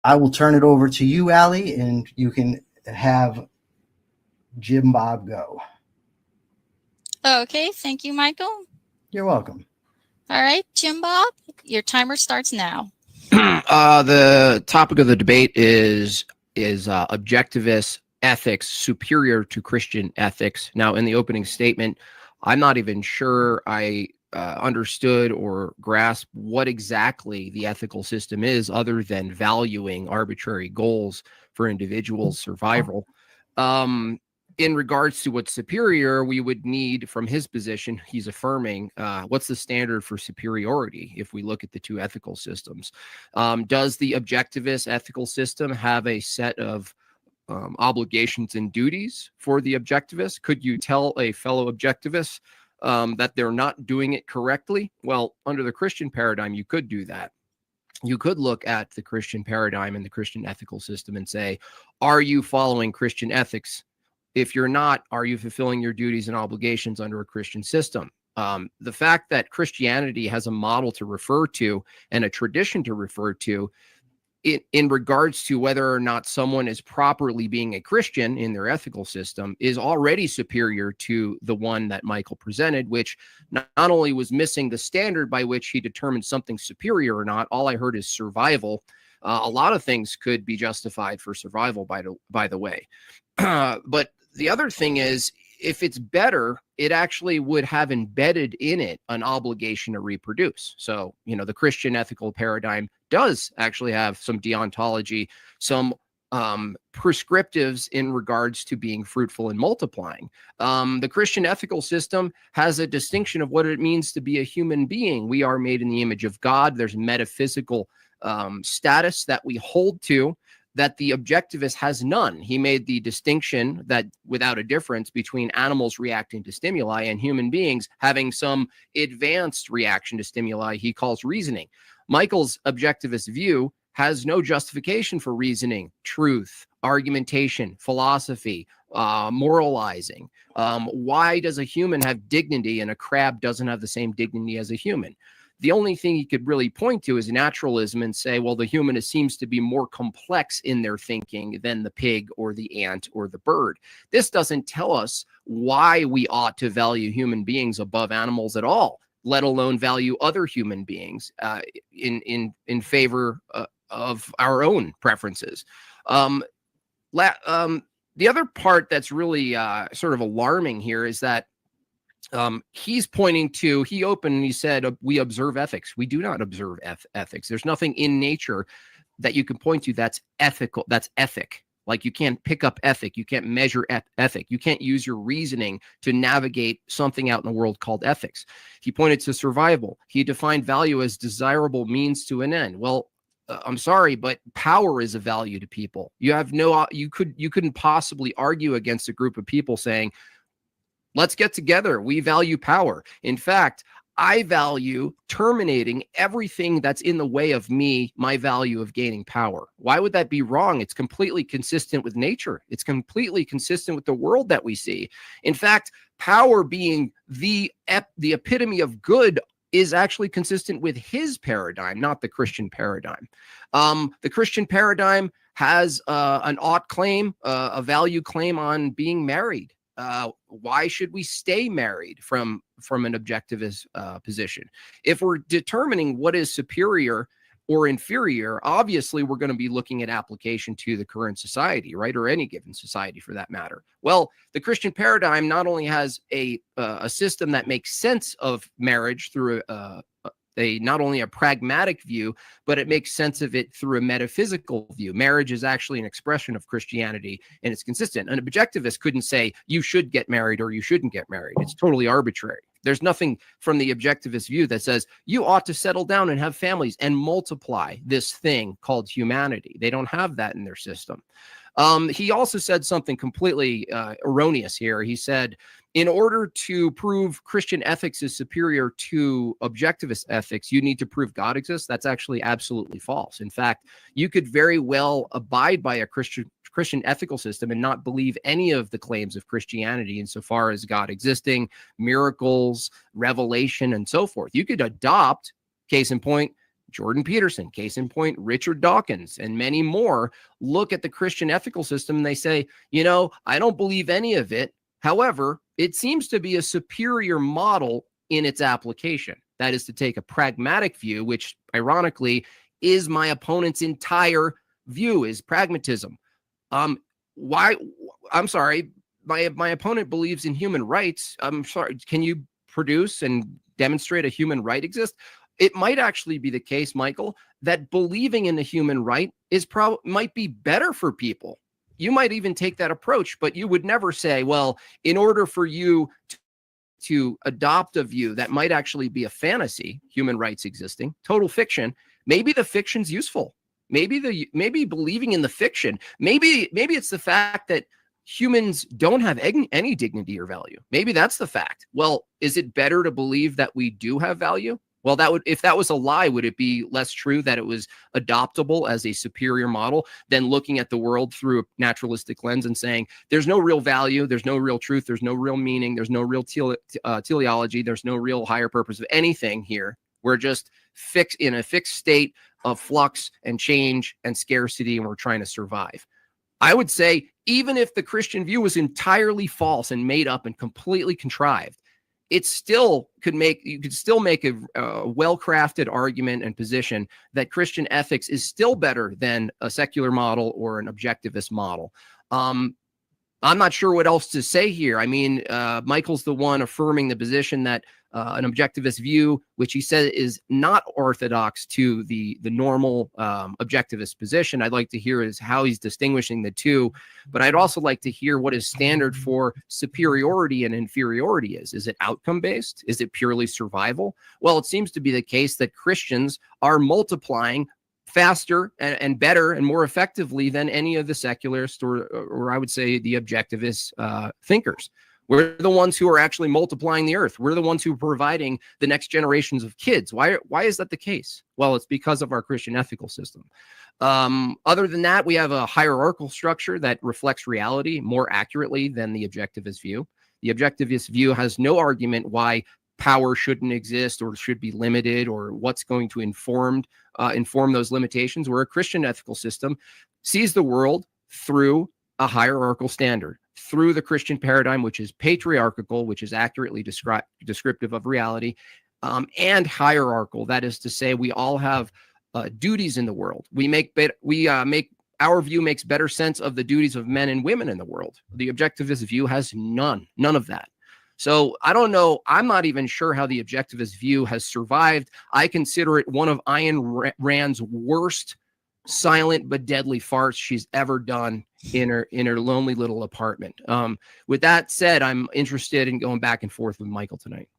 I will turn it over to you, Allie, and you can have Jim Bob go. Okay, thank you, Michael. You're welcome. All right, Jim Bob, your timer starts now. The topic of the debate is objectivist ethics superior to Christian ethics. Now, in the opening statement, I'm not even sure I understood or grasped what exactly the ethical system is, other than valuing arbitrary goals for individuals' survival. In regards to what's superior, we would need, from his position, he's affirming, what's the standard for superiority if we look at the two ethical systems? Does the objectivist ethical system have a set of obligations and duties for the objectivist? Could you tell a fellow objectivist that they're not doing it correctly? Well, under the Christian paradigm, you could do that. You could look at the Christian paradigm and the Christian ethical system and say, are you following Christian ethics? If you're not, are you fulfilling your duties and obligations under a Christian system? The fact that Christianity has a model to refer to and a tradition to refer to in regards to whether or not someone is properly being a Christian in their ethical system is already superior to the one that Michael presented, which not only was missing the standard by which he determined something superior or not. All I heard is survival. A lot of things could be justified for survival, by the way. But the other thing is, if it's better, it actually would have embedded in it an obligation to reproduce. So, the Christian ethical paradigm does actually have some deontology, some prescriptives in regards to being fruitful and multiplying. The Christian ethical system has a distinction of what it means to be a human being. We are made in the image of God. There's metaphysical status that we hold to that the objectivist has none. He made the distinction that without a difference between animals reacting to stimuli and human beings having some advanced reaction to stimuli he calls reasoning. Michael's objectivist view has no justification for reasoning, truth, argumentation, philosophy, moralizing. Why does a human have dignity and a crab doesn't have the same dignity as a human? The only thing he could really point to is naturalism and say, well, the human seems to be more complex in their thinking than the pig or the ant or the bird. This doesn't tell us why we ought to value human beings above animals at all, let alone value other human beings in favor of our own preferences. The other part that's really sort of alarming here is that he's pointing to, he openly said, we observe ethics. We do not observe ethics. There's nothing in nature that you can point to that's ethical, that's ethic. Like you can't pick up ethic. You can't measure ethic. You can't use your reasoning to navigate something out in the world called ethics. He pointed to survival. He defined value as desirable means to an end. Well, I'm sorry, but power is a value to people. You have you couldn't possibly argue against a group of people saying, let's get together. We value power. In fact, I value terminating everything that's in the way of me, my value of gaining power. Why would that be wrong? It's completely consistent with nature. It's completely consistent with the world that we see. In fact, power being the epitome of good is actually consistent with his paradigm, not the Christian paradigm. The Christian paradigm has an ought claim, a value claim on being married. Why should we stay married from an objectivist position? If we're determining what is superior or inferior, obviously we're going to be looking at application to the current society, right? Or any given society for that matter. Well, the Christian paradigm not only has a system that makes sense of marriage through not only a pragmatic view, but it makes sense of it through a metaphysical view. Marriage is actually an expression of Christianity, and it's consistent. An objectivist couldn't say you should get married or you shouldn't get married. It's totally arbitrary. There's nothing from the objectivist view that says you ought to settle down and have families and multiply this thing called humanity. They don't have that in their system. He also said something completely erroneous here. He said, in order to prove Christian ethics is superior to objectivist ethics, you need to prove God exists. That's actually absolutely false. In fact, you could very well abide by a Christian ethical system and not believe any of the claims of Christianity insofar as God existing, miracles, revelation, and so forth. You could adopt, case in point, Jordan Peterson, case in point, Richard Dawkins, and many more look at the Christian ethical system and they say, I don't believe any of it. However, it seems to be a superior model in its application. That is to take a pragmatic view, which ironically is my opponent's entire view, is pragmatism. Why? I'm sorry. My opponent believes in human rights. I'm sorry. Can you produce and demonstrate a human right exists? It might actually be the case, Michael, that believing in a human right might be better for people. You might even take that approach, but you would never say, well, in order for you to adopt a view that might actually be a fantasy, human rights existing, total fiction, maybe the fiction's useful. Maybe believing in the fiction, maybe it's the fact that humans don't have any dignity or value. Maybe that's the fact. Well, is it better to believe that we do have value? Well, if that was a lie, would it be less true that it was adoptable as a superior model than looking at the world through a naturalistic lens and saying there's no real value, there's no real truth, there's no real meaning, there's no real teleology, there's no real higher purpose of anything here. We're just in a fixed state of flux and change and scarcity, and we're trying to survive. I would say even if the Christian view was entirely false and made up and completely contrived, you could still make a well-crafted argument and position that Christian ethics is still better than a secular model or an objectivist model. I'm not sure what else to say here. I mean, Michael's the one affirming the position that an objectivist view, which he said is not orthodox to the normal objectivist position. I'd like to hear is how he's distinguishing the two, but I'd also like to hear what his standard for superiority and inferiority is. Is it outcome-based? Is it purely survival? Well, it seems to be the case that Christians are multiplying faster and better and more effectively than any of the secularists or I would say the objectivist thinkers. We're the ones who are actually multiplying the earth. We're the ones who are providing the next generations of kids. Why is that the case? Well, it's because of our Christian ethical system. Other than that, we have a hierarchical structure that reflects reality more accurately than the objectivist view. The objectivist view has no argument why power shouldn't exist or should be limited or what's going to inform those limitations, where a Christian ethical system sees the world through a hierarchical standard, through the Christian paradigm, which is patriarchal, which is accurately descriptive of reality, and hierarchical. That is to say, we all have duties in the world. Our view makes better sense of the duties of men and women in the world. The objectivist view has none of that. So I don't know. I'm not even sure how the objectivist view has survived. I consider it one of Ayn Rand's worst silent but deadly farts she's ever done in her lonely little apartment. With that said, I'm interested in going back and forth with Michael tonight.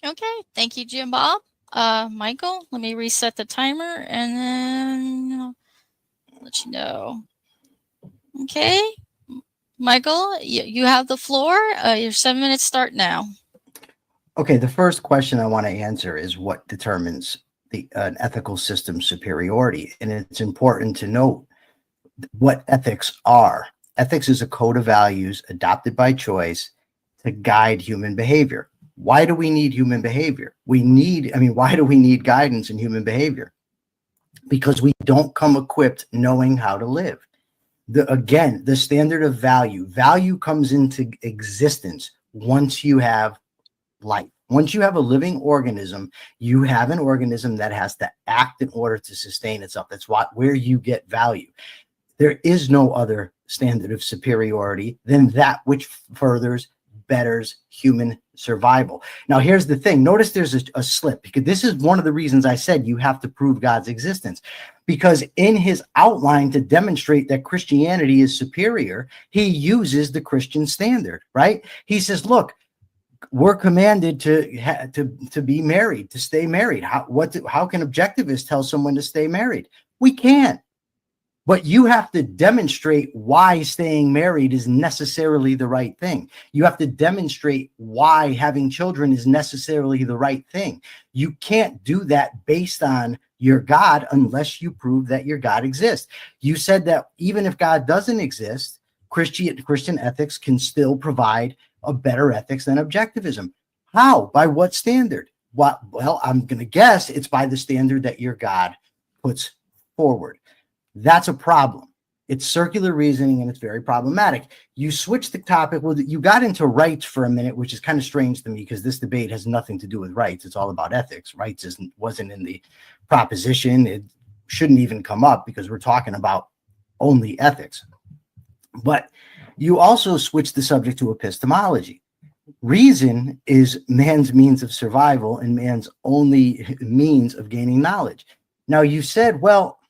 Okay, thank you, Jim Bob. Michael, let me reset the timer and then I'll let you know. Okay, Michael, you have the floor. Your 7 minutes start now. Okay, the first question I want to answer is what determines an ethical system superiority. And it's important to note what ethics are. Ethics is a code of values adopted by choice to guide human behavior. Why do we need human behavior? Why do we need guidance in human behavior? Because we don't come equipped knowing how to live. The standard of value comes into existence once you have life. Once you have a living organism, you have an organism that has to act in order to sustain itself. That's where you get value. There is no other standard of superiority than that which betters human survival. Now, here's the thing. Notice there's a slip, because this is one of the reasons I said you have to prove God's existence. Because in his outline to demonstrate that Christianity is superior, he uses the Christian standard, right? He says, look, we're commanded to be married, to stay married. How can objectivists tell someone to stay married? We can't. But you have to demonstrate why staying married is necessarily the right thing. You have to demonstrate why having children is necessarily the right thing. You can't do that based on your God unless you prove that your God exists. You said that even if God doesn't exist, Christian ethics can still provide a better ethics than objectivism. How? By what standard? Well, I'm going to guess it's by the standard that your God puts forward. That's a problem. It's circular reasoning, and it's very problematic. You switch the topic. Well, you got into rights for a minute, which is kind of strange to me because this debate has nothing to do with rights. It's all about ethics. Rights wasn't in the proposition. It shouldn't even come up because we're talking about only ethics. But you also switch the subject to epistemology. Reason is man's means of survival and man's only means of gaining knowledge. Now, you said, well,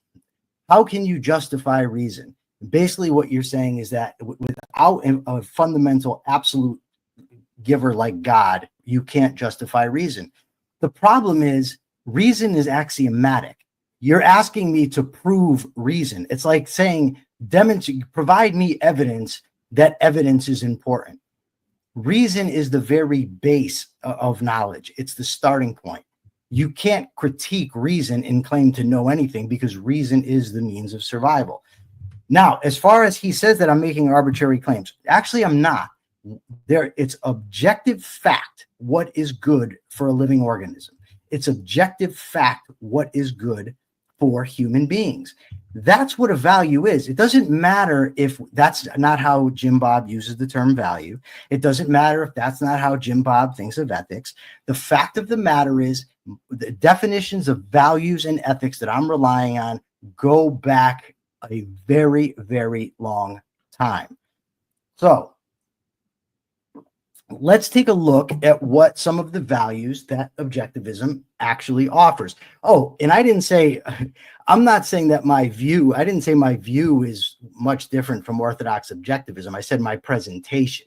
how can you justify reason? Basically, what you're saying is that without a fundamental absolute giver like God, you can't justify reason. The problem is reason is axiomatic. You're asking me to prove reason. It's like saying, provide me evidence that evidence is important. Reason is the very base of knowledge. It's the starting point. You can't critique reason and claim to know anything because reason is the means of survival. Now, as far as he says that I'm making arbitrary claims, actually, I'm not. It's objective fact what is good for a living organism. It's objective fact what is good for human beings. That's what a value is. It doesn't matter if that's not how Jim Bob uses the term value. It doesn't matter if that's not how Jim Bob thinks of ethics. The fact of the matter is the definitions of values and ethics that I'm relying on go back a very, very long time. So let's take a look at what some of the values that objectivism actually offers. Oh, and I didn't say, I'm not saying that I didn't say my view is much different from Orthodox objectivism. I said my presentation.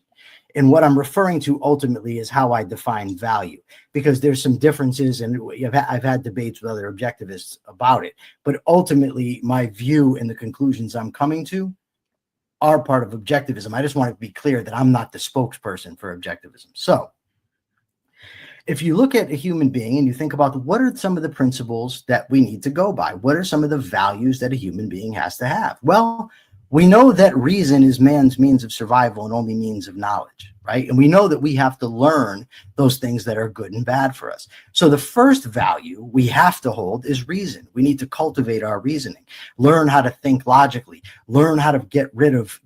And what I'm referring to ultimately is how I define value, because there's some differences, and I've had debates with other objectivists about it. But ultimately, my view and the conclusions I'm coming to are part of objectivism. I just want to be clear that I'm not the spokesperson for objectivism. So if you look at a human being and you think about what are some of the principles that we need to go by, what are some of the values that a human being has to have? Well, we know that reason is man's means of survival and only means of knowledge, right? And we know that we have to learn those things that are good and bad for us. So the first value we have to hold is reason. We need to cultivate our reasoning, learn how to think logically, learn how to get rid of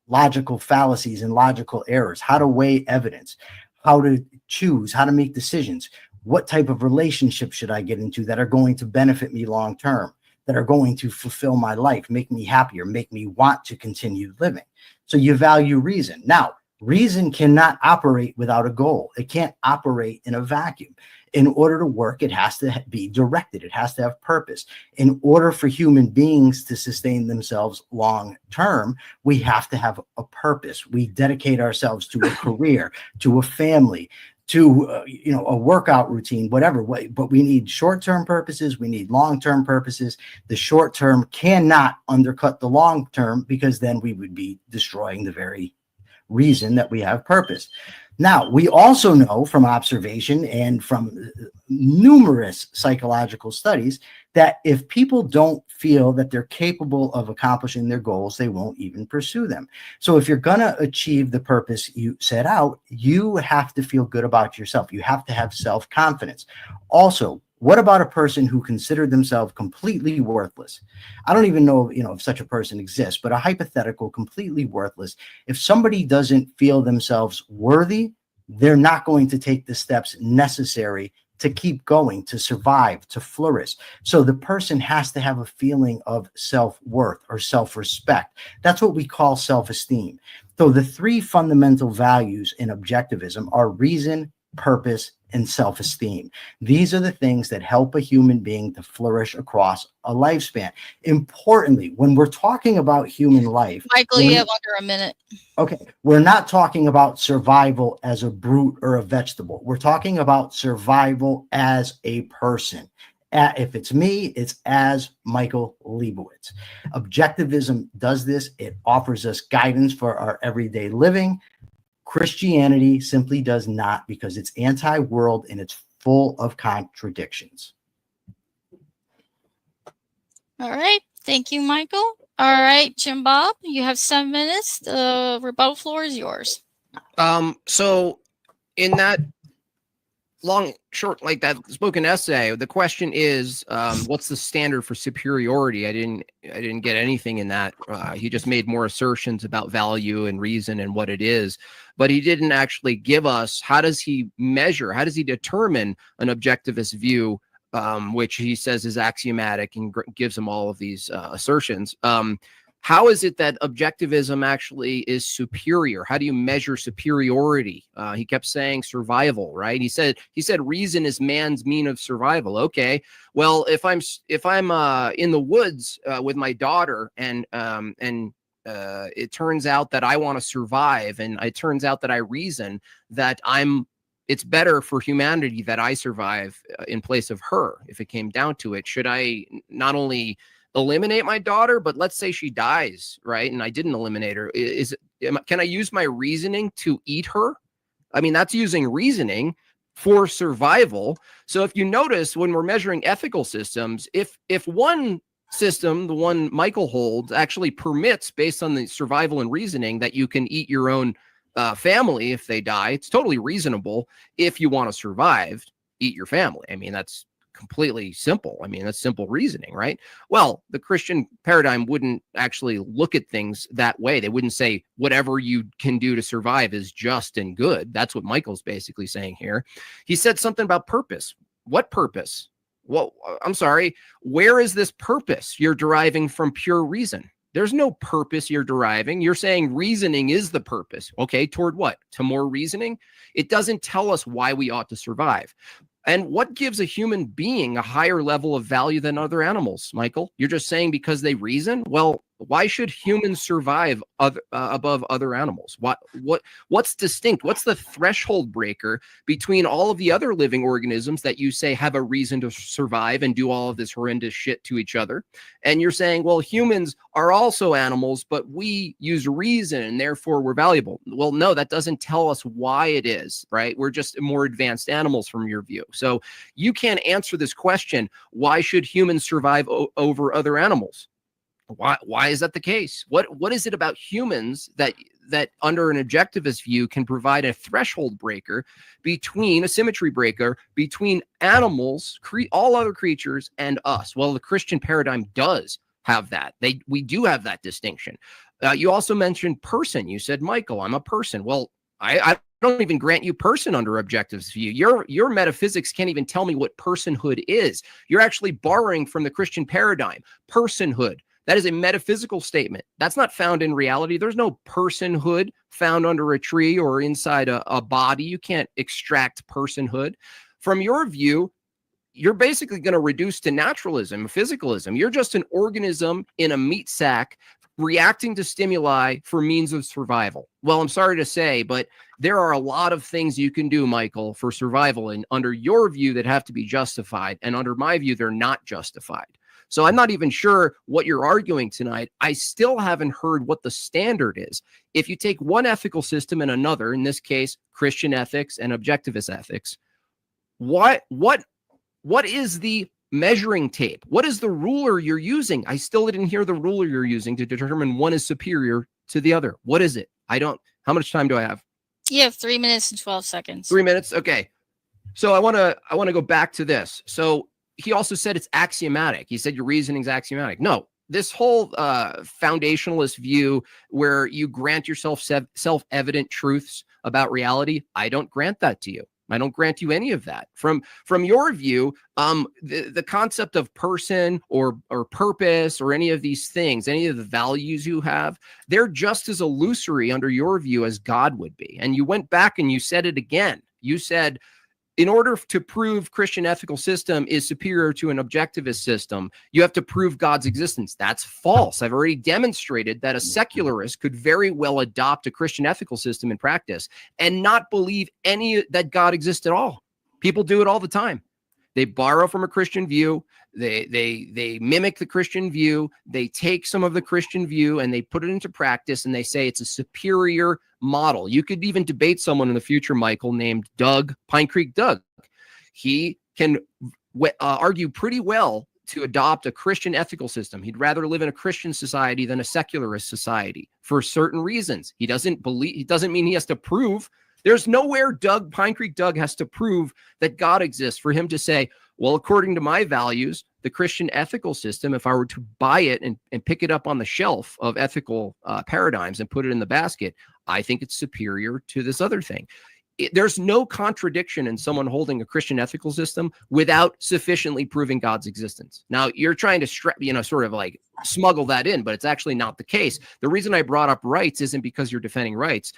logical fallacies and logical errors, how to weigh evidence, how to choose, how to make decisions. What type of relationship should I get into that are going to benefit me long term, that are going to fulfill my life, make me happier, make me want to continue living? So you value reason. Now, reason cannot operate without a goal. It can't operate in a vacuum. In order to work, it has to be directed. It has to have purpose. In order for human beings to sustain themselves long term, we have to have a purpose. We dedicate ourselves to a career, to a family, to a workout routine, whatever. But we need short-term purposes. We need long-term purposes. The short-term cannot undercut the long-term, because then we would be destroying the very reason that we have purpose. Now, we also know from observation and from numerous psychological studies that if people don't feel that they're capable of accomplishing their goals, they won't even pursue them. So if you're going to achieve the purpose you set out, you have to feel good about yourself. You have to have self-confidence. Also, what about a person who considered themselves completely worthless? I don't even know, if such a person exists, but a hypothetical, completely worthless. If somebody doesn't feel themselves worthy, they're not going to take the steps necessary to keep going, to survive, to flourish. So the person has to have a feeling of self-worth or self-respect. That's what we call self-esteem. So the three fundamental values in objectivism are reason, purpose, and self-esteem. These are the things that help a human being to flourish across a lifespan. Importantly, when we're talking about human life, Michael, you have under a minute. Okay, we're not talking about survival as a brute or a vegetable. We're talking about survival as a person. If it's me, it's as Michael Leibowitz. Objectivism does this. It offers us guidance for our everyday living. Christianity simply does not, because it's anti-world and it's full of contradictions. All right. Thank you, Michael. All right, Jim Bob, you have 7 minutes. The rebuttal floor is yours. So in that long, short, like that spoken essay. The question is, what's the standard for superiority? I didn't get anything in that. He just made more assertions about value and reason and what it is, but he didn't actually give us, how does he measure, how does he determine an objectivist view, which he says is axiomatic, and gives him all of these assertions. How is it that objectivism actually is superior? How do you measure superiority? He kept saying survival, right? He said reason is man's mean of survival. Okay, well, if I'm in the woods with my daughter, and it turns out that I want to survive, and it turns out that I reason that it's better for humanity that I survive in place of her. If it came down to it, should I not only eliminate my daughter, but let's say she dies, right? And I didn't eliminate her. Can I use my reasoning to eat her? I mean, that's using reasoning for survival. So if you notice, when we're measuring ethical systems, if one system, the one Michael holds, actually permits, based on the survival and reasoning, that you can eat your own family if they die, it's totally reasonable. If you want to survive, eat your family. I mean, that's completely simple. I mean, that's simple reasoning, right? Well, the Christian paradigm wouldn't actually look at things that way. They wouldn't say whatever you can do to survive is just and good. That's what Michael's basically saying here. He said something about purpose. What purpose? Well, I'm sorry. Where is this purpose you're deriving from pure reason? There's no purpose you're deriving. You're saying reasoning is the purpose. Okay, toward what? To more reasoning? It doesn't tell us why we ought to survive. And what gives a human being a higher level of value than other animals, Michael? You're just saying because they reason? Well, why should humans survive above other animals? What's distinct? What's the threshold breaker between all of the other living organisms that you say have a reason to survive and do all of this horrendous shit to each other? And you're saying, well, humans are also animals, but we use reason and therefore we're valuable. Well, no, that doesn't tell us why it is, right? We're just more advanced animals from your view. So you can't answer this question. Why should humans survive over other animals? Why is that the case? What is it about humans that under an objectivist view can provide a threshold breaker between a symmetry breaker between animals, all other creatures, and us? Well, the Christian paradigm does have that. We do have that distinction. You also mentioned person. You said, Michael, I'm a person. Well, I don't even grant you person under objectivist view. Your metaphysics can't even tell me what personhood is. You're actually borrowing from the Christian paradigm. Personhood. That is a metaphysical statement. That's not found in reality. There's no personhood found under a tree or inside a body. You can't extract personhood. From your view, you're basically going to reduce to naturalism, physicalism. You're just an organism in a meat sack reacting to stimuli for means of survival. Well, I'm sorry to say, but there are a lot of things you can do, Michael, for survival, and under your view that have to be justified. And under my view, they're not justified. So I'm not even sure what you're arguing tonight. I still haven't heard what the standard is. If you take one ethical system and another, in this case, Christian ethics and objectivist ethics, what is the measuring tape? What is the ruler you're using? I still didn't hear the ruler you're using to determine one is superior to the other. What is it? How much time do I have? You have 3 minutes and 12 seconds. 3 minutes. Okay. So I want to go back to this. So he also said it's axiomatic. He said your reasoning's axiomatic. No, this whole foundationalist view where you grant yourself self-evident truths about reality, I don't grant that to you. I don't grant you any of that. From your view, the concept of person or purpose or any of these things, any of the values you have, they're just as illusory under your view as God would be. And you went back and you said it again. You said, in order to prove Christian ethical system is superior to an objectivist system, you have to prove God's existence. That's false. I've already demonstrated that a secularist could very well adopt a Christian ethical system in practice and not believe that God exists at all. People do it all the time. They borrow from a Christian view. They mimic the Christian view. They take some of the Christian view and they put it into practice and they say it's a superior model. You could even debate someone in the future, Michael, named Pine Creek Doug. He can argue pretty well to adopt a Christian ethical system. He'd rather live in a Christian society than a secularist society for certain reasons. He doesn't mean he has to prove There's nowhere Pine Creek Doug has to prove that God exists for him to say, well, according to my values, the Christian ethical system, if I were to buy it and pick it up on the shelf of ethical paradigms and put it in the basket, I think it's superior to this other thing. There's no contradiction in someone holding a Christian ethical system without sufficiently proving God's existence. Now, you're trying to sort of like smuggle that in, but it's actually not the case. The reason I brought up rights isn't because you're defending rights.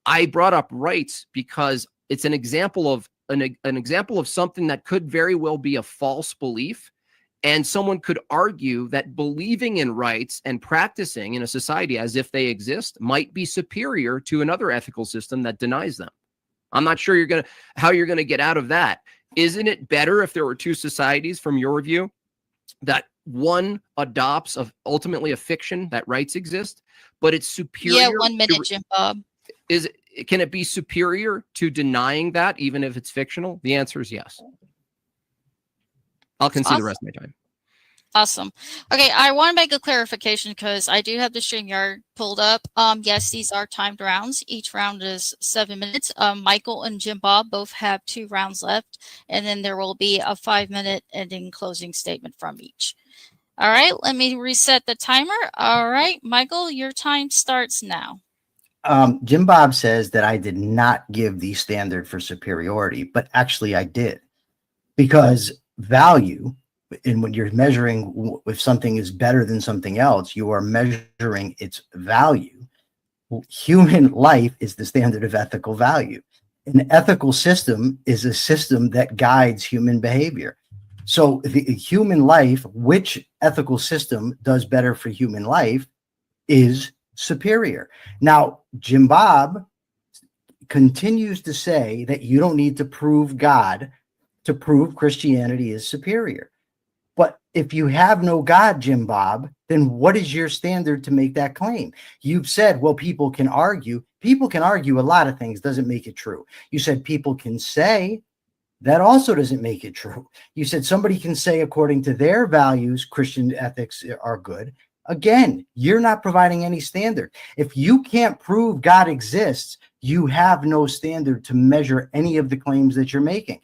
I brought up rights because it's an example of an example of something that could very well be a false belief. And someone could argue that believing in rights and practicing in a society as if they exist might be superior to another ethical system that denies them. I'm not sure how you're going to get out of that. Isn't it better if there were two societies from your view that one adopts ultimately a fiction that rights exist, but it's superior? Yeah, 1 minute, Jim Bob. Can it be superior to denying that even if it's fictional? The answer is yes. I'll concede the rest of my time. Awesome. Okay, I want to make a clarification because I do have the StreamYard pulled up. Yes, these are timed rounds. Each round is 7 minutes. Michael and Jim Bob both have 2 rounds left, and then there will be a 5-minute ending closing statement from each. All right, let me reset the timer. All right, Michael, your time starts now. Jim Bob says that I did not give the standard for superiority, but actually I did, because value, and when you're measuring if something is better than something else, you are measuring its value. Human life is the standard of ethical value. An ethical system is a system that guides human behavior. So the human life, which ethical system does better for human life, is superior. Now, Jim Bob continues to say that you don't need to prove God to prove Christianity is superior. But if you have no God, Jim Bob, then what is your standard to make that claim? You've said, well, people can argue. People can argue a lot of things, doesn't make it true. You said people can say, that also doesn't make it true. You said somebody can say, according to their values, Christian ethics are good. Again, you're not providing any standard. If you can't prove God exists, you have no standard to measure any of the claims that you're making.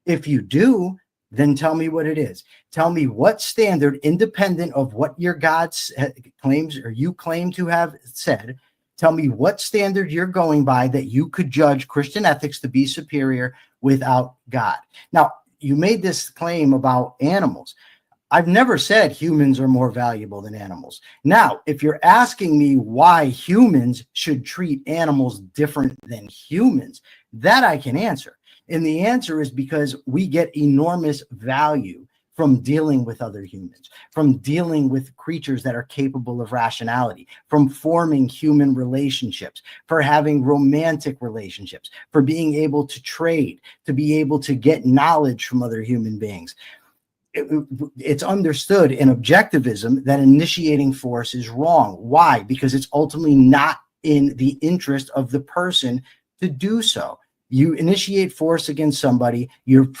If you do, then tell me what it is. Tell me what standard, independent of what your God claims or you claim to have said, tell me what standard you're going by that you could judge Christian ethics to be superior without God. Now, you made this claim about animals. I've never said humans are more valuable than animals. Now, if you're asking me why humans should treat animals different than humans, that I can answer. And the answer is because we get enormous value from dealing with other humans, from dealing with creatures that are capable of rationality, from forming human relationships, for having romantic relationships, for being able to trade, to be able to get knowledge from other human beings. It's understood in objectivism that initiating force is wrong. Why? Because it's ultimately not in the interest of the person to do so. You initiate force against somebody, you're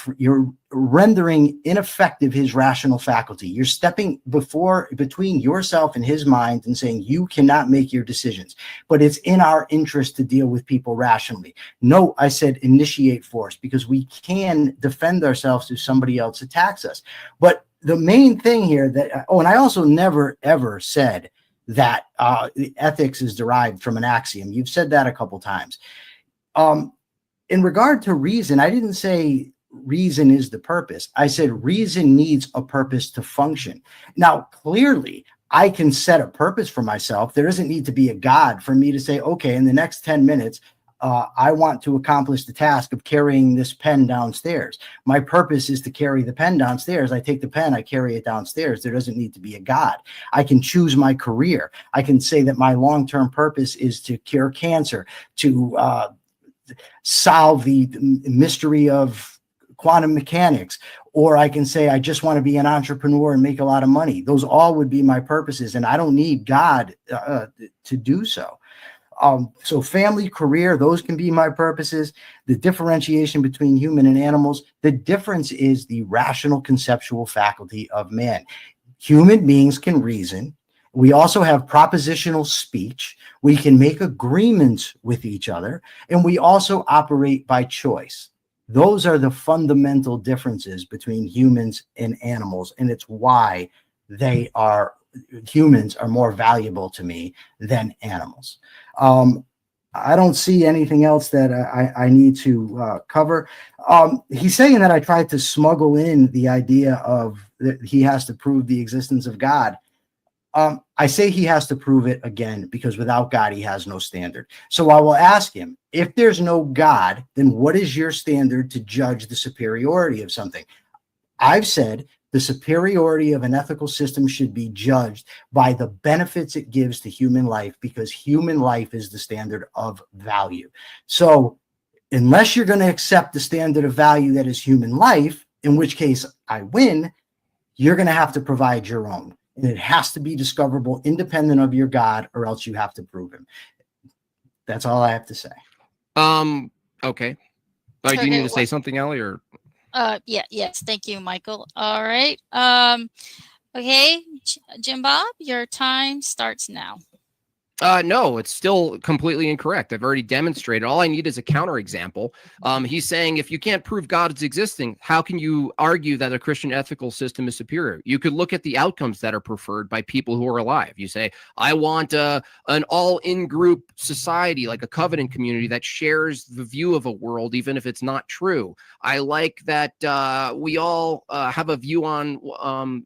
rendering ineffective his rational faculty. You're stepping between yourself and his mind and saying you cannot make your decisions. But it's in our interest to deal with people rationally. No, I said initiate force because we can defend ourselves if somebody else attacks us. But the main thing here and I also never ever said that ethics is derived from an axiom. You've said that a couple times. In regard to reason, I didn't say reason is the purpose. I said reason needs a purpose to function. Now, clearly, I can set a purpose for myself. There doesn't need to be a God for me to say, okay, in the next 10 minutes, I want to accomplish the task of carrying this pen downstairs. My purpose is to carry the pen downstairs. I take the pen, I carry it downstairs. There doesn't need to be a God. I can choose my career. I can say that my long-term purpose is to cure cancer, to solve the mystery of quantum mechanics, or I can say I just want to be an entrepreneur and make a lot of money. Those all would be my purposes, and I don't need God to do so. So family, career, those can be my purposes. The differentiation between human and animals, the difference is the rational conceptual faculty of man. Human beings can reason, We also have propositional speech. We can make agreements with each other, and we also operate by choice. Those are the fundamental differences between humans and animals, and it's why humans are more valuable to me than animals. I don't see anything else that I need to cover. He's saying that I tried to smuggle in the idea of that he has to prove the existence of God. I say he has to prove it again because without God, he has no standard. So I will ask him, if there's no God, then what is your standard to judge the superiority of something? I've said the superiority of an ethical system should be judged by the benefits it gives to human life, because human life is the standard of value. So unless you're going to accept the standard of value that is human life, in which case I win, you're going to have to provide your own. And it has to be discoverable independent of your God, or else you have to prove him. That's all I have to say. Okay. Do you need to say something, Ellie, or? Yes. Thank you, Michael. All right. Okay, Jim Bob, your time starts now. No, it's still completely incorrect. I've already demonstrated. All I need is a counterexample. He's saying if you can't prove God is existing, how can you argue that a Christian ethical system is superior? You could look at the outcomes that are preferred by people who are alive. You say, I want an all-in-group society, like a covenant community that shares the view of a world, even if it's not true. I like that we all have a view on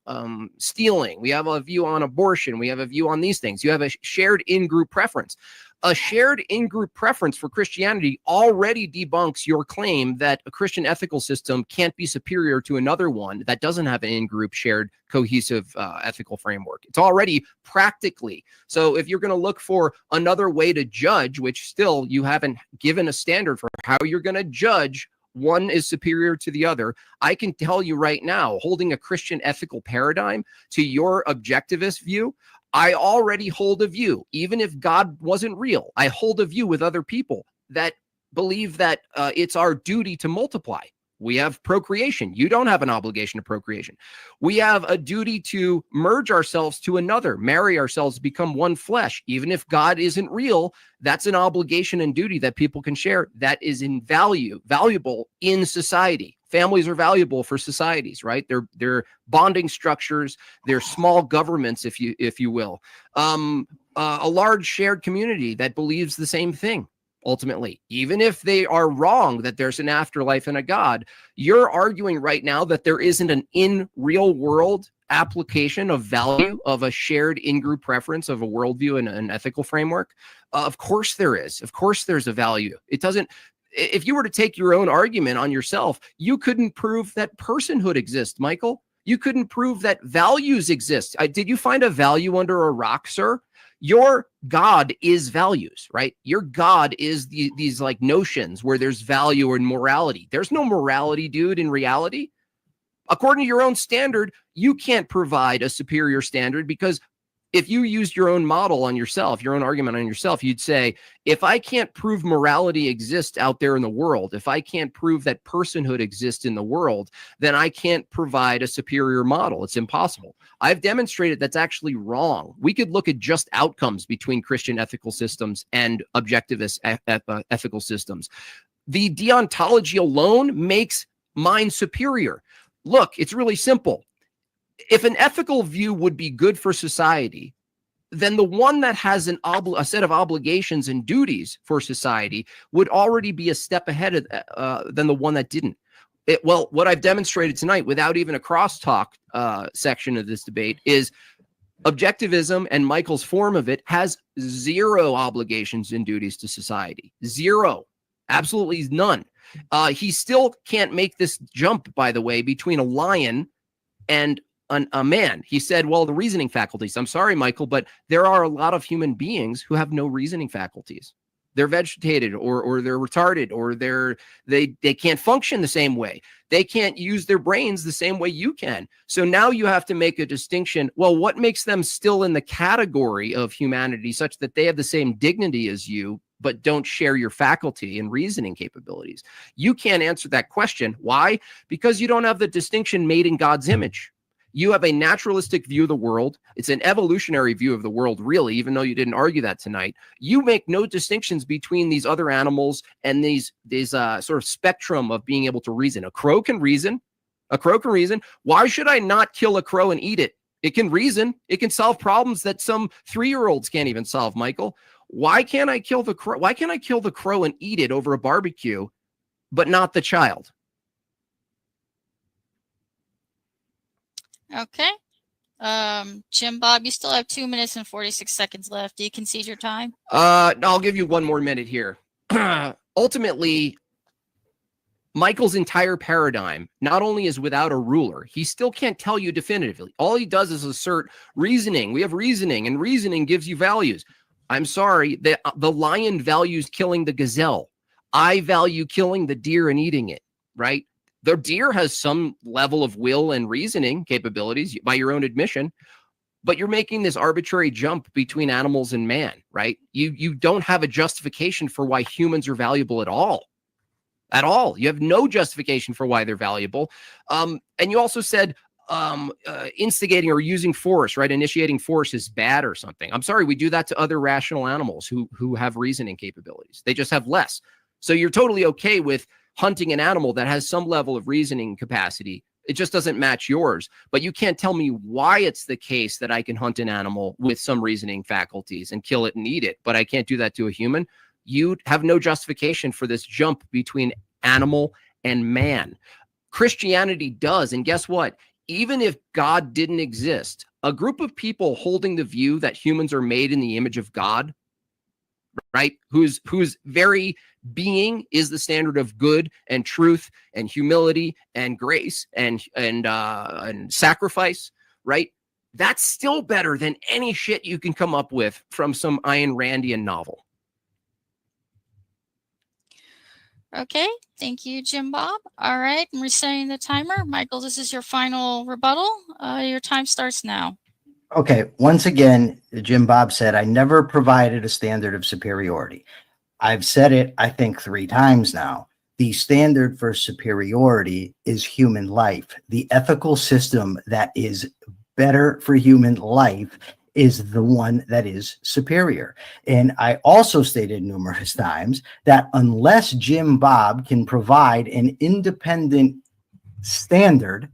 stealing. We have a view on abortion. We have a view on these things. You have a shared in-group preference. A shared in-group preference for Christianity already debunks your claim that a Christian ethical system can't be superior to another one that doesn't have an in-group shared cohesive ethical framework. It's already practically. So if you're going to look for another way to judge, which still you haven't given a standard for how you're going to judge one is superior to the other, I can tell you right now, holding a Christian ethical paradigm to your objectivist view, I already hold a view. Even if God wasn't real, I hold a view with other people that believe that it's our duty to multiply. We have procreation. You don't have an obligation to procreation. We have a duty to merge ourselves to another, marry ourselves, become one flesh. Even if God isn't real, that's an obligation and duty that people can share that is valuable in society. Families are valuable for societies, right? They're bonding structures. They're small governments, if you will. A large shared community that believes the same thing. Ultimately, even if they are wrong that there's an afterlife and a God, you're arguing right now that there isn't an in real world application of value of a shared in-group preference of a worldview and an ethical framework. Of course there is. Of course there's a value. It doesn't. If you were to take your own argument on yourself, you couldn't prove that personhood exists, Michael. You couldn't prove that values exist. Did you find a value under a rock, sir? Your God is values, right? Your God is these like notions where there's value and morality. There's no morality, dude, in reality. According to your own standard, you can't provide a superior standard, because if you used your own model on yourself, your own argument on yourself, you'd say, if I can't prove morality exists out there in the world, if I can't prove that personhood exists in the world, then I can't provide a superior model. It's impossible. I've demonstrated that's actually wrong. We could look at just outcomes between Christian ethical systems and objectivist ethical systems. The deontology alone makes mine superior. Look, it's really simple. If an ethical view would be good for society, then the one that has a set of obligations and duties for society would already be a step ahead than the one that didn't. Well, what I've demonstrated tonight, without even a crosstalk section of this debate, is objectivism, and Michael's form of it, has zero obligations and duties to society. Zero. Absolutely none. He still can't make this jump, by the way, between a lion and a man. He said, well, the reasoning faculties. I'm sorry, Michael, but there are a lot of human beings who have no reasoning faculties. They're vegetated, or they're retarded, or they can't function the same way. They can't use their brains the same way you can. So now you have to make a distinction. Well, what makes them still in the category of humanity such that they have the same dignity as you, but don't share your faculty and reasoning capabilities? You can't answer that question. Why? Because you don't have the distinction made in God's image. You have a naturalistic view of the world. It's an evolutionary view of the world, really, even though you didn't argue that tonight. You make no distinctions between these other animals and these sort of spectrum of being able to reason. A crow can reason. A crow can reason. Why should I not kill a crow and eat it? It can reason. It can solve problems that some 3-year-olds can't even solve, Michael. Why can't I kill the crow? Why can't I kill the crow and eat it over a barbecue, but not the child? Okay. Jim Bob, you still have 2 minutes and 46 seconds left. Do you concede your time? I'll give you 1 more minute here. Ultimately, Michael's entire paradigm not only is without a ruler, he still can't tell you definitively. All he does is assert reasoning. We have reasoning, and reasoning gives you values. I'm sorry, the lion values killing the gazelle. I value killing the deer and eating it, right? The deer has some level of will and reasoning capabilities by your own admission, but you're making this arbitrary jump between animals and man, right? You don't have a justification for why humans are valuable at all. At all. You have no justification for why they're valuable. And you also said instigating or using force, right? Initiating force is bad or something. I'm sorry, we do that to other rational animals who have reasoning capabilities. They just have less. So you're totally okay with hunting an animal that has some level of reasoning capacity. It just doesn't match yours. But you can't tell me why it's the case that I can hunt an animal with some reasoning faculties and kill it and eat it, but I can't do that to a human. You have no justification for this jump between animal and man. Christianity does. And guess what? Even if God didn't exist, a group of people holding the view that humans are made in the image of God, right? Whose very being is the standard of good and truth and humility and grace and sacrifice, right? That's still better than any shit you can come up with from some Ayn Randian novel. Okay, thank you, Jim Bob. All right, I'm resetting the timer. Michael, this is your final rebuttal. Your time starts now. Okay, once again, Jim Bob said, I never provided a standard of superiority. I've said it, I think, 3 times now. The standard for superiority is human life. The ethical system that is better for human life is the one that is superior. And I also stated numerous times that unless Jim Bob can provide an independent standard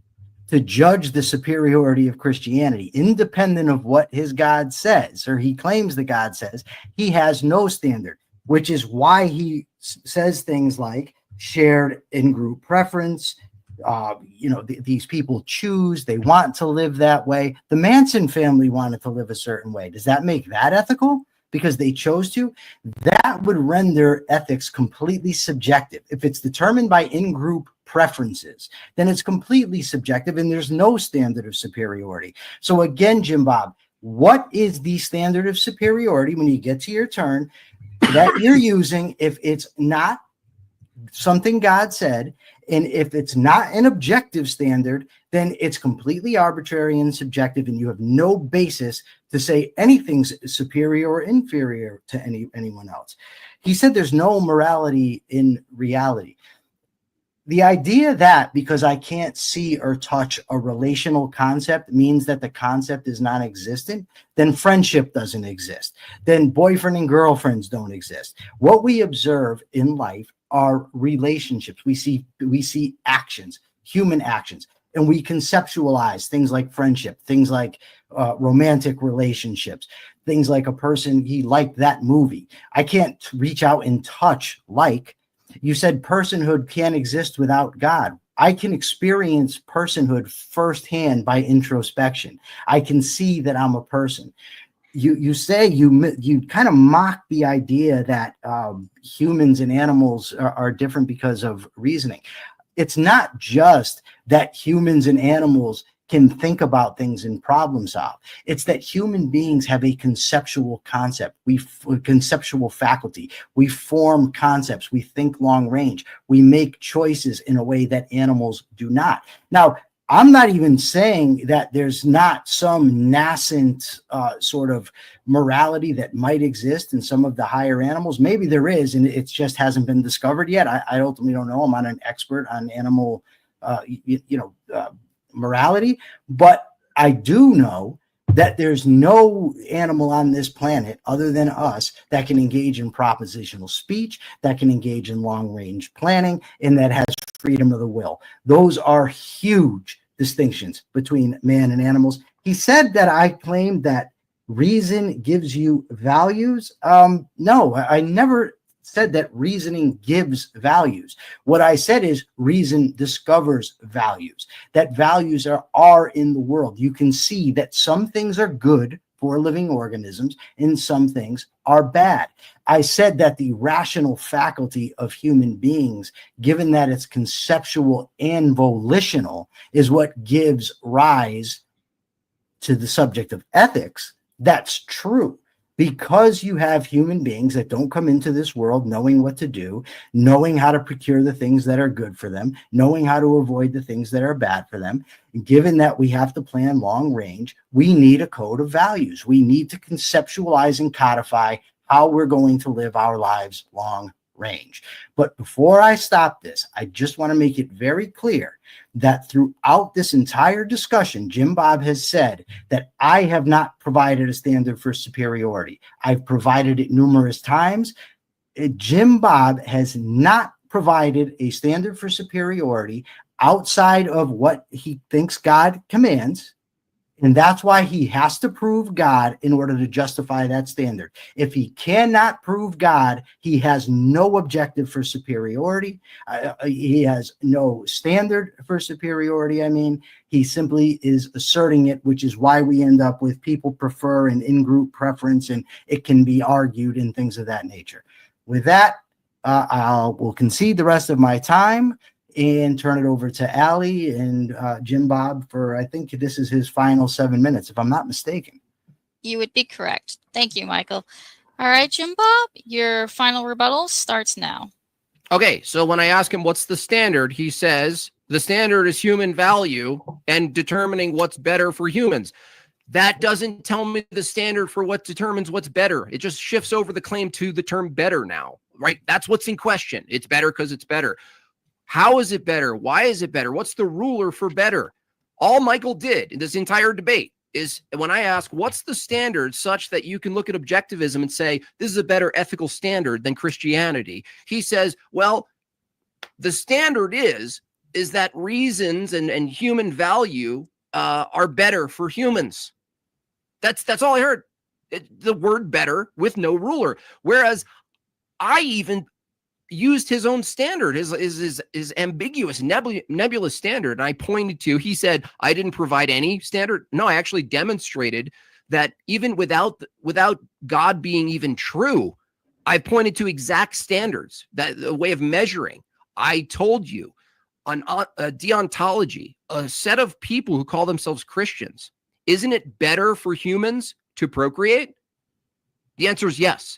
to judge the superiority of Christianity, independent of what his God says, or he claims the God says, he has no standard, which is why he says things like shared in-group preference. These people choose, they want to live that way. The Manson family wanted to live a certain way. Does that make that ethical? Because they chose to? That would render ethics completely subjective. If it's determined by in-group preferences, then it's completely subjective and there's no standard of superiority. So again, Jim Bob, what is the standard of superiority when you get to your turn that you're using if it's not something God said, and if it's not an objective standard, then it's completely arbitrary and subjective, and you have no basis to say anything's superior or inferior to anyone else. He said there's no morality in reality. The idea that because I can't see or touch a relational concept means that the concept is non-existent, then friendship doesn't exist. Then boyfriend and girlfriends don't exist. What we observe in life are relationships. We see actions, human actions, and we conceptualize things like friendship, things like romantic relationships, things like a person, he liked that movie. I can't reach out and touch like. You said personhood can't exist without God. I can experience personhood firsthand by introspection. I can see that I'm a person. You say you kind of mock the idea that humans and animals are different because of reasoning. It's not just that humans and animals can think about things and problem solve. It's that human beings have a conceptual concept. Conceptual faculty. We form concepts. We think long range. We make choices in a way that animals do not. Now, I'm not even saying that there's not some nascent sort of morality that might exist in some of the higher animals. Maybe there is, and it just hasn't been discovered yet. I ultimately don't know. I'm not an expert on animal, morality, but I do know that there's no animal on this planet other than us that can engage in propositional speech, that can engage in long-range planning, and that has freedom of the will. Those are huge distinctions between man and animals. He said that I claimed that reason gives you values. No, I never said that reasoning gives values. What I said is reason discovers values, that values are in the world. You can see that some things are good for living organisms and some things are bad. I said that the rational faculty of human beings, given that it's conceptual and volitional, is what gives rise to the subject of ethics. That's true. Because you have human beings that don't come into this world knowing what to do, knowing how to procure the things that are good for them, knowing how to avoid the things that are bad for them. And given that we have to plan long range, we need a code of values. We need to conceptualize and codify how we're going to live our lives long range. But before I stop this, I just want to make it very clear that throughout this entire discussion, Jim Bob has said that I have not provided a standard for superiority. I've provided it numerous times. Jim Bob has not provided a standard for superiority outside of what he thinks God commands. And that's why he has to prove God in order to justify that standard. If he cannot prove God, he has no objective for superiority. He has no standard for superiority. I mean, he simply is asserting it, which is why we end up with people prefer and in-group preference, and it can be argued and things of that nature. With that, I will concede the rest of my time and turn it over to Allie and Jim Bob for, I think this is his final 7 minutes, if I'm not mistaken. You would be correct. Thank you, Michael. All right, Jim Bob, your final rebuttal starts now. Okay, so when I ask him what's the standard, he says the standard is human value and determining what's better for humans. That doesn't tell me the standard for what determines what's better. It just shifts over the claim to the term better now, right? That's what's in question. It's better because it's better. How is it better? Why is it better? What's the ruler for better? All Michael did in this entire debate is when I ask, what's the standard such that you can look at objectivism and say, this is a better ethical standard than Christianity? He says, well, the standard is that reasons and human value are better for humans. That's all I heard. The word better with no ruler. Whereas I even used his own standard, his ambiguous, nebulous standard. And I pointed to, he said, I didn't provide any standard. No, I actually demonstrated that even without God being even true, I pointed to exact standards, that a way of measuring. I told you a deontology, a set of people who call themselves Christians. Isn't it better for humans to procreate? The answer is yes.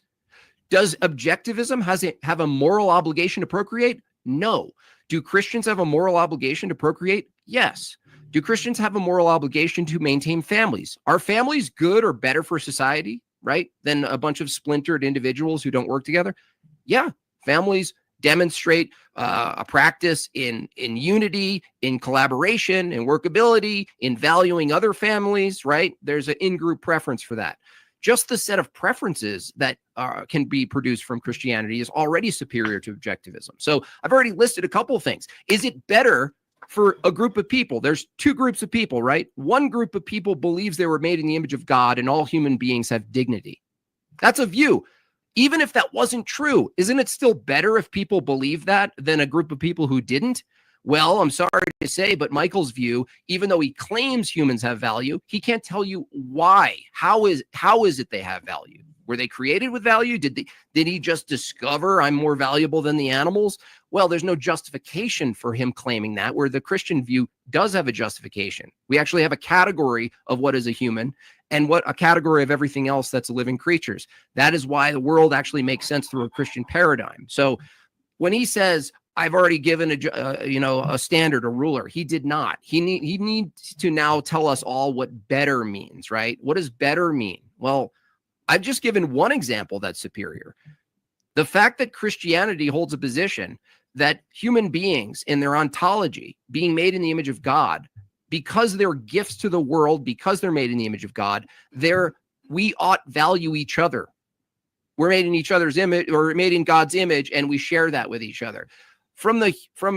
Does objectivism have a moral obligation to procreate? No. Do Christians have a moral obligation to procreate? Yes. Do Christians have a moral obligation to maintain families? Are families good or better for society, right, than a bunch of splintered individuals who don't work together? Yeah. Families demonstrate a practice in unity, in collaboration, in workability, in valuing other families, right? There's an in-group preference for that. Just the set of preferences that can be produced from Christianity is already superior to objectivism. So I've already listed a couple of things. Is it better for a group of people? There's two groups of people, right? One group of people believes they were made in the image of God and all human beings have dignity. That's a view. Even if that wasn't true, isn't it still better if people believe that than a group of people who didn't? Well, I'm sorry to say, but Michael's view, even though he claims humans have value, he can't tell you why. How is it they have value? Were they created with value? Did he just discover I'm more valuable than the animals? Well, there's no justification for him claiming that, where the Christian view does have a justification. We actually have a category of what is a human and what a category of everything else that's living creatures. That is why the world actually makes sense through a Christian paradigm. So when he says, I've already given a standard, a ruler, he did not. He needs to now tell us all what better means, right? What does better mean? Well, I've just given one example that's superior. The fact that Christianity holds a position that human beings in their ontology, being made in the image of God, because they're gifts to the world, because they're made in the image of God, we ought value each other. We're made in each other's image, or made in God's image, and we share that with each other. From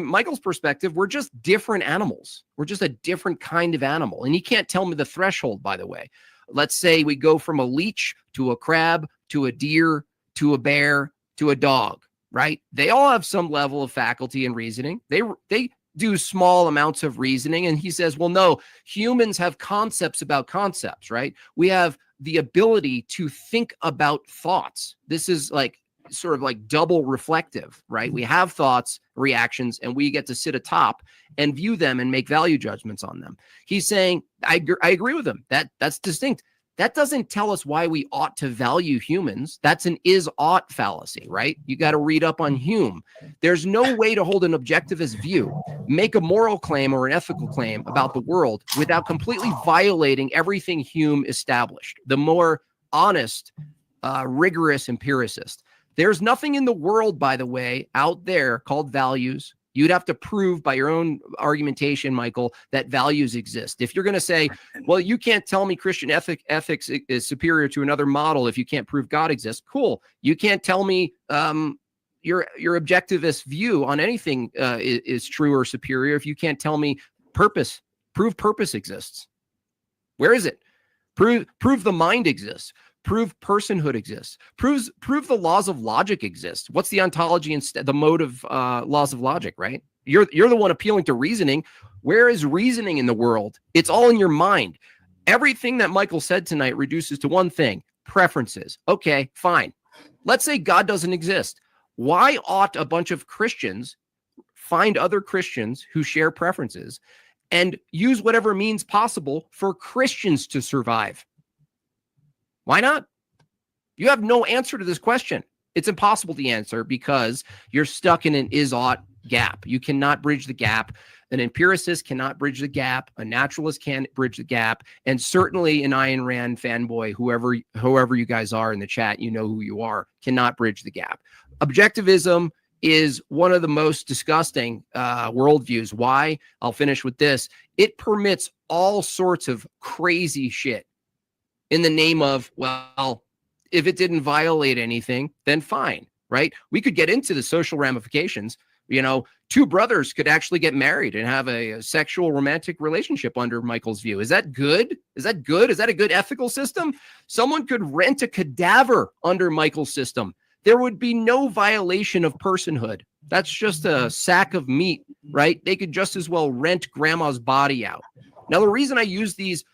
Michael's perspective, we're just different animals. We're just a different kind of animal. And he can't tell me the threshold, by the way. Let's say we go from a leech to a crab to a deer to a bear to a dog, right? They all have some level of faculty and reasoning. They do small amounts of reasoning. And he says, well, no, humans have concepts about concepts, right? We have the ability to think about thoughts. This is like sort of like double reflective, right? We have thoughts, reactions, and we get to sit atop and view them and make value judgments on them. He's saying, I agree with him. That's distinct. That doesn't tell us why we ought to value humans. That's an is-ought fallacy, right? You got to read up on Hume. There's no way to hold an objectivist view, make a moral claim or an ethical claim about the world without completely violating everything Hume established. The more honest, rigorous empiricist. There's nothing in the world, by the way, out there called values. You'd have to prove by your own argumentation, Michael, that values exist. If you're going to say, well, you can't tell me Christian ethics is superior to another model if you can't prove God exists, cool. You can't tell me your objectivist view on anything is true or superior if you can't tell me prove purpose exists. Where is it? Prove the mind exists. Prove personhood exists. Prove the laws of logic exist. What's the ontology and the mode of laws of logic, right? You're the one appealing to reasoning. Where is reasoning in the world? It's all in your mind. Everything that Michael said tonight reduces to one thing: preferences. Okay, fine. Let's say God doesn't exist. Why ought a bunch of Christians find other Christians who share preferences and use whatever means possible for Christians to survive? Why not? You have no answer to this question. It's impossible to answer because you're stuck in an is-ought gap. You cannot bridge the gap. An empiricist cannot bridge the gap. A naturalist can't bridge the gap. And certainly an Ayn Rand fanboy, whoever you guys are in the chat, you know who you are, cannot bridge the gap. Objectivism is one of the most disgusting worldviews. Why? I'll finish with this. It permits all sorts of crazy shit in the name of, well, if it didn't violate anything, then fine, right? We could get into the social ramifications. You know, two brothers could actually get married and have a sexual romantic relationship under Michael's view. Is that good? Is that good? Is that a good ethical system? Someone could rent a cadaver under Michael's system. There would be no violation of personhood. That's just a sack of meat, right? They could just as well rent grandma's body out. Now, the reason I use these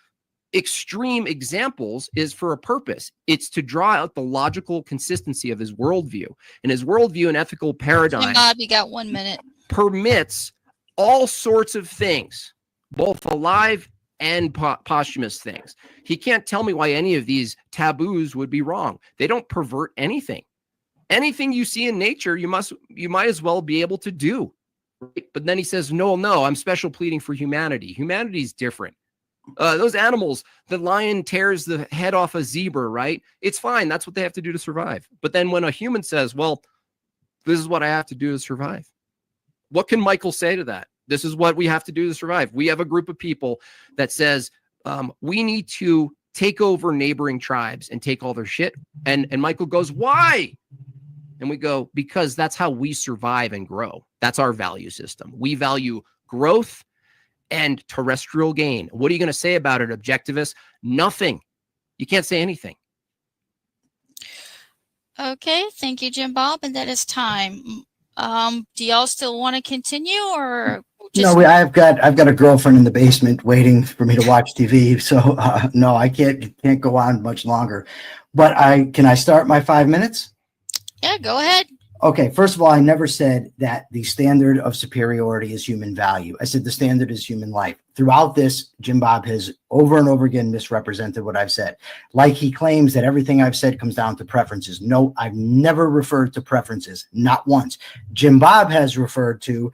extreme examples is for a purpose. It's to draw out the logical consistency of his worldview. And his worldview and ethical paradigm, Bob, you got 1 minute, permits all sorts of things, both alive and posthumous things. He can't tell me why any of these taboos would be wrong. They don't pervert anything. Anything you see in nature, you might as well be able to do. Right? But then he says, no, I'm special pleading for humanity. Humanity's different. Those animals, the lion tears the head off a zebra, right? It's fine. That's what they have to do to survive. But then when a human says, well, this is what I have to do to survive, what can Michael say to that? This is what we have to do to survive. We have a group of people that says we need to take over neighboring tribes and take all their shit. And Michael goes, why? And we go, because that's how we survive and grow. That's our value system. We value growth and terrestrial gain. What are you going to say about it, objectivist? Nothing. You can't say anything. Okay, thank you, Jim Bob, and that is time. Do y'all still want to continue, or just... No, I've got a girlfriend in the basement waiting for me to watch TV. So no, I can't go on much longer. But can I start my 5 minutes? Yeah, go ahead. Okay, first of all, I never said that the standard of superiority is human value. I said the standard is human life. Throughout this, Jim Bob has over and over again misrepresented what I've said. Like he claims that everything I've said comes down to preferences. No, I've never referred to preferences, not once. Jim Bob has referred to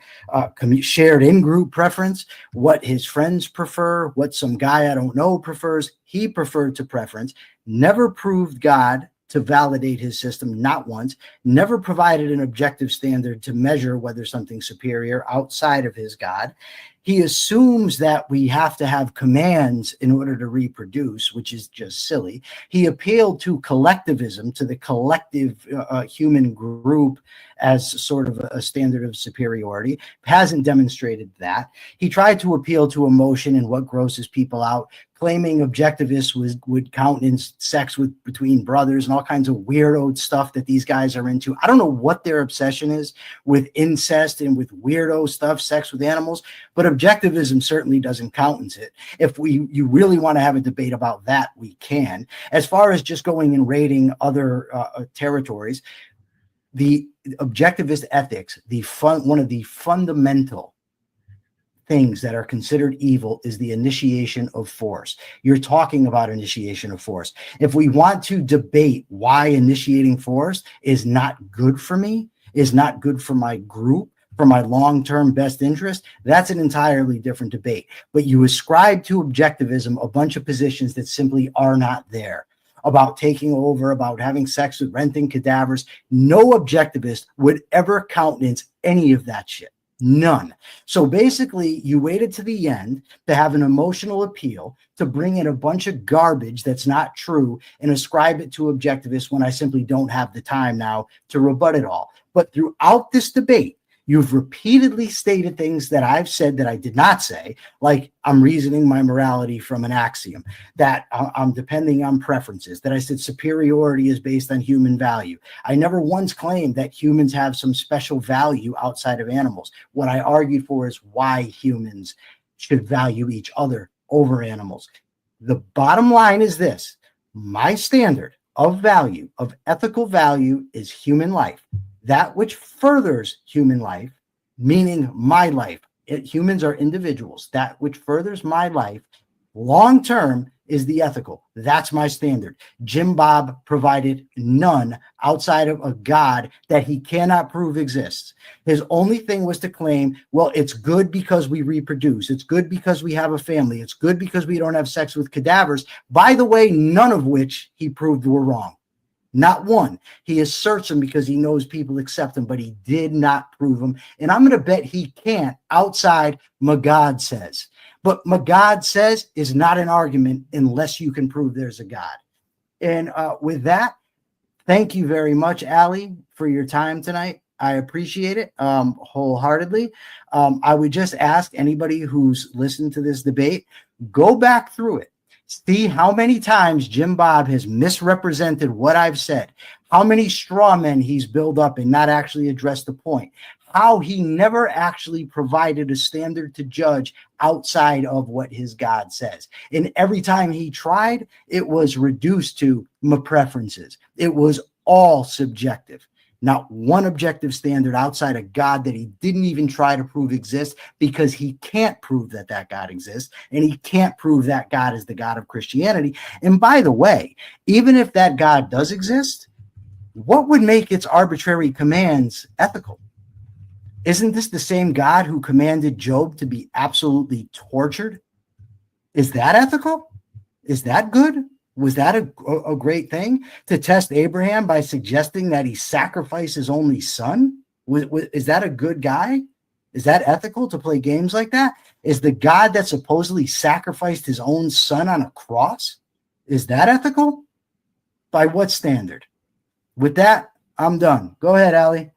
shared in-group preference, what his friends prefer, what some guy I don't know prefers. He preferred to preference, never proved God to validate his system, not once, never provided an objective standard to measure whether something's superior outside of his God. He assumes that we have to have commands in order to reproduce, which is just silly. He appealed to collectivism, to the collective human group as sort of a standard of superiority, hasn't demonstrated that. He tried to appeal to emotion and what grosses people out, claiming objectivists would count in sex between brothers and all kinds of weirdo stuff that these guys are into. I don't know what their obsession is with incest and with weirdo stuff, sex with animals, but objectivism certainly doesn't countenance it. If you really want to have a debate about that, we can. As far as just going and raiding other territories, the objectivist ethics, one of the fundamental things that are considered evil is the initiation of force. You're talking about initiation of force. If we want to debate why initiating force is not good for me, is not good for my group, for my long-term best interest, that's an entirely different debate. But you ascribe to objectivism a bunch of positions that simply are not there. About taking over, about having sex with renting cadavers. No objectivist would ever countenance any of that shit. None. So basically, you waited to the end to have an emotional appeal, to bring in a bunch of garbage that's not true and ascribe it to objectivists when I simply don't have the time now to rebut it all. But throughout this debate, you've repeatedly stated things that I've said that I did not say, like I'm reasoning my morality from an axiom, that I'm depending on preferences, that I said superiority is based on human value. I never once claimed that humans have some special value outside of animals. What I argued for is why humans should value each other over animals. The bottom line is this: my standard of value, of ethical value, is human life. That which furthers human life, meaning my life. Humans are individuals. That which furthers my life long term is the ethical. That's my standard. Jim Bob provided none outside of a God that he cannot prove exists. His only thing was to claim, well, it's good because we reproduce. It's good because we have a family. It's good because we don't have sex with cadavers. By the way, none of which he proved were wrong. Not one. He asserts them because he knows people accept them, but he did not prove them. And I'm going to bet he can't outside Magad says. But Magad says is not an argument unless you can prove there's a God. And with that, thank you very much, Allie, for your time tonight. I appreciate it wholeheartedly. I would just ask anybody who's listened to this debate, go back through it. See how many times Jim Bob has misrepresented what I've said, how many straw men he's built up and not actually addressed the point, how he never actually provided a standard to judge outside of what his God says. And every time he tried, it was reduced to my preferences. It was all subjective. Not one objective standard outside a God that he didn't even try to prove exists, because he can't prove that that God exists, and he can't prove that God is the God of Christianity. And by the way, even if that God does exist, what would make its arbitrary commands ethical? Isn't this the same God who commanded Job to be absolutely tortured? Is that ethical? Is that good? Was that a great thing to test Abraham by suggesting that he sacrifice his only son? Is that a good guy? Is that ethical to play games like that? Is the God that supposedly sacrificed his own son on a cross, is that ethical? By what standard? With that, I'm done. Go ahead, Allie.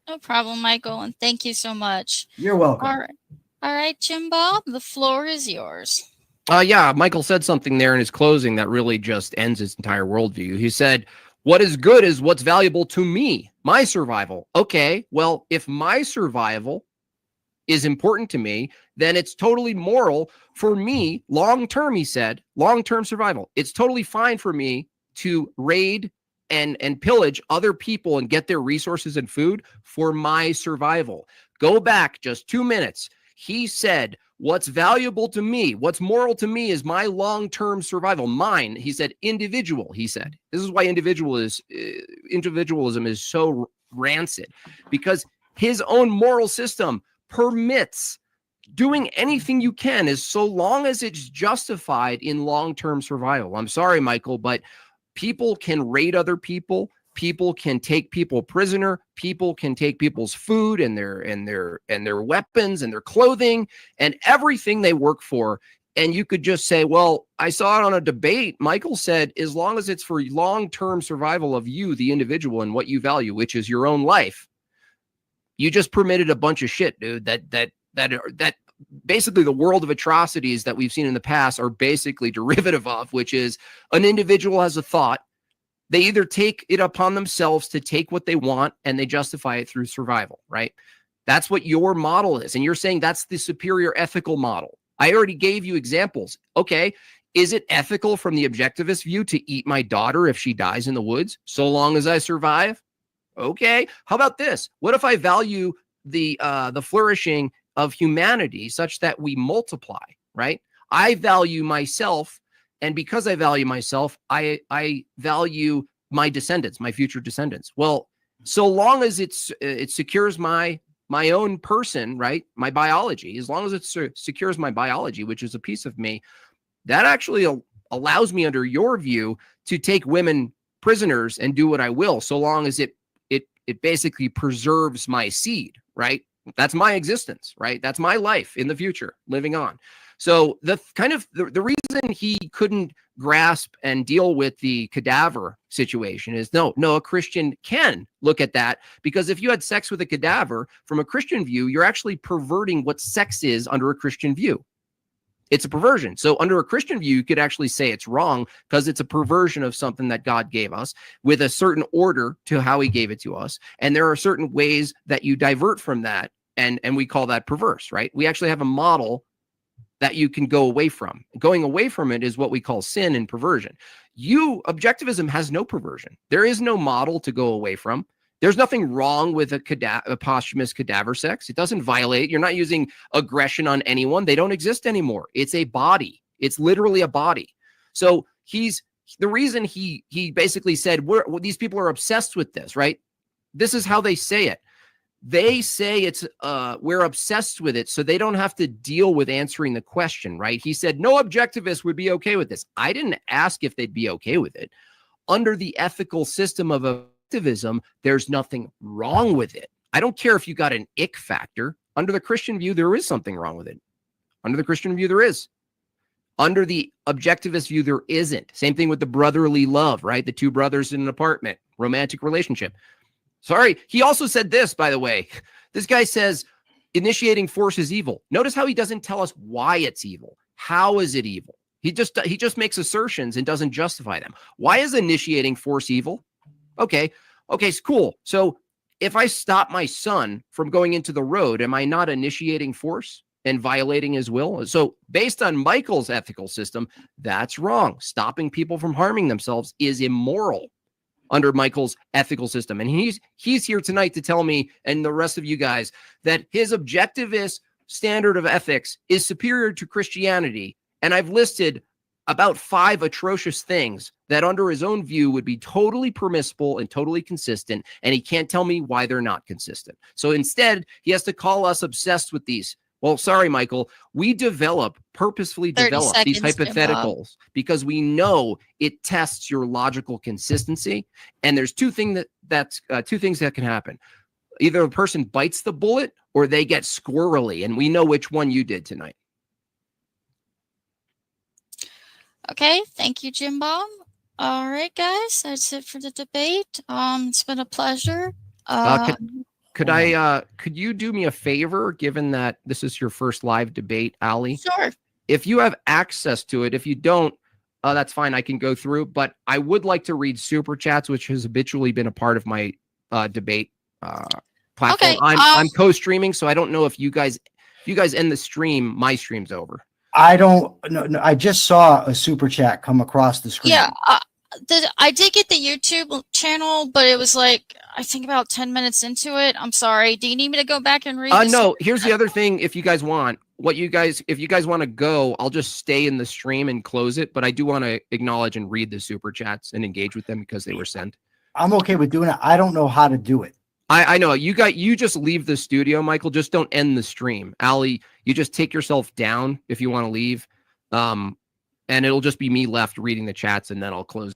No problem, Michael, and thank you so much. You're welcome. All right, Jim Bob, the floor is yours. Yeah, Michael said something there in his closing that really just ends his entire worldview. He said, what is good is what's valuable to me, my survival. Okay, well, if my survival is important to me, then it's totally moral for me, long-term, he said, long-term survival. It's totally fine for me to raid and pillage other people and get their resources and food for my survival. Go back just 2 minutes. He said, what's valuable to me, what's moral to me is my long-term survival. Mine, he said, individual, he said. This is why individualism is so rancid, because his own moral system permits doing anything you can as so long as it's justified in long-term survival. I'm sorry, Michael, but people can raid other people. People can take people prisoner. People can take people's food and their weapons and their clothing and everything they work for. And you could just say, well, I saw it on a debate. Michael said, as long as it's for long-term survival of you, the individual, and what you value, which is your own life, you just permitted a bunch of shit, dude. That basically the world of atrocities that we've seen in the past are basically derivative of, which is an individual has a thought. They either take it upon themselves to take what they want and they justify it through survival, right? That's what your model is. And you're saying that's the superior ethical model. I already gave you examples. Okay, is it ethical from the objectivist view to eat my daughter if she dies in the woods, so long as I survive? Okay, how about this? What if I value the flourishing of humanity such that we multiply, right? I value myself, and because I value myself, I value my descendants, my future descendants. Well, so long as it secures my own person, right? My biology, as long as it secures my biology, which is a piece of me, that actually allows me, under your view, to take women prisoners and do what I will, so long as it basically preserves my seed, right? That's my existence, right? That's my life in the future, living on. So the reason he couldn't grasp and deal with the cadaver situation is no, a Christian can look at that, because if you had sex with a cadaver from a Christian view, you're actually perverting what sex is under a Christian view. It's a perversion. So under a Christian view, you could actually say it's wrong because it's a perversion of something that God gave us with a certain order to how he gave it to us. And there are certain ways that you divert from that. And we call that perverse, right? We actually have a model that you can go away from. Going away from it is what we call sin and perversion. Objectivism has no perversion. There is no model to go away from. There's nothing wrong with a posthumous cadaver sex. It doesn't violate. You're not using aggression on anyone. They don't exist anymore. It's a body. It's literally a body. So the reason he basically said, these people are obsessed with this, right? This is how they say it. They say we're obsessed with it, so they don't have to deal with answering the question, right? He said no objectivist would be okay with this. I didn't ask if they'd be okay with it. Under the ethical system of objectivism, there's nothing wrong with it. I don't care if you got an ick factor. Under the Christian view, there is something wrong with it. Under the Christian view, there is. Under the objectivist view, there isn't. Same thing with the brotherly love, right? The two brothers in an apartment, romantic relationship. Sorry. He also said this, by the way. This guy says initiating force is evil. Notice how he doesn't tell us why it's evil. How is it evil? He just makes assertions and doesn't justify them. Why is initiating force evil? Okay, cool. So if I stop my son from going into the road, am I not initiating force and violating his will? So based on Michael's ethical system, that's wrong. Stopping people from harming themselves is immoral under Michael's ethical system. And he's here tonight to tell me and the rest of you guys that his objectivist standard of ethics is superior to Christianity. And I've listed about 5 atrocious things that under his own view would be totally permissible and totally consistent. And he can't tell me why they're not consistent. So instead, he has to call us obsessed with these. Well, sorry, Michael, we purposefully develop these hypotheticals because we know it tests your logical consistency. And there's two things that can happen. Either a person bites the bullet or they get squirrely. And we know which one you did tonight. Okay, thank you, Jim Bob. All right, guys, that's it for the debate. It's been a pleasure. Could you do me a favor, given that this is your first live debate, Allie? Sure. If you have access to it, if you don't, that's fine. I can go through, but I would like to read super chats, which has habitually been a part of my debate platform. Okay, I'm co-streaming, so I don't know if you guys end the stream, my stream's over. I don't know. No, I just saw a super chat come across the screen. Yeah, I did get the YouTube channel, but it was like, I think about 10 minutes into it. I'm sorry. Do you need me to go back and read? No, here's the other thing. If you guys want, if you guys want to go, I'll just stay in the stream and close it. But I do want to acknowledge and read the super chats and engage with them because they were sent. I'm okay with doing it. I don't know how to do it. I know you just leave the studio, Michael. Just don't end the stream. Allie, you just take yourself down if you want to leave. And it'll just be me left reading the chats, and then I'll close.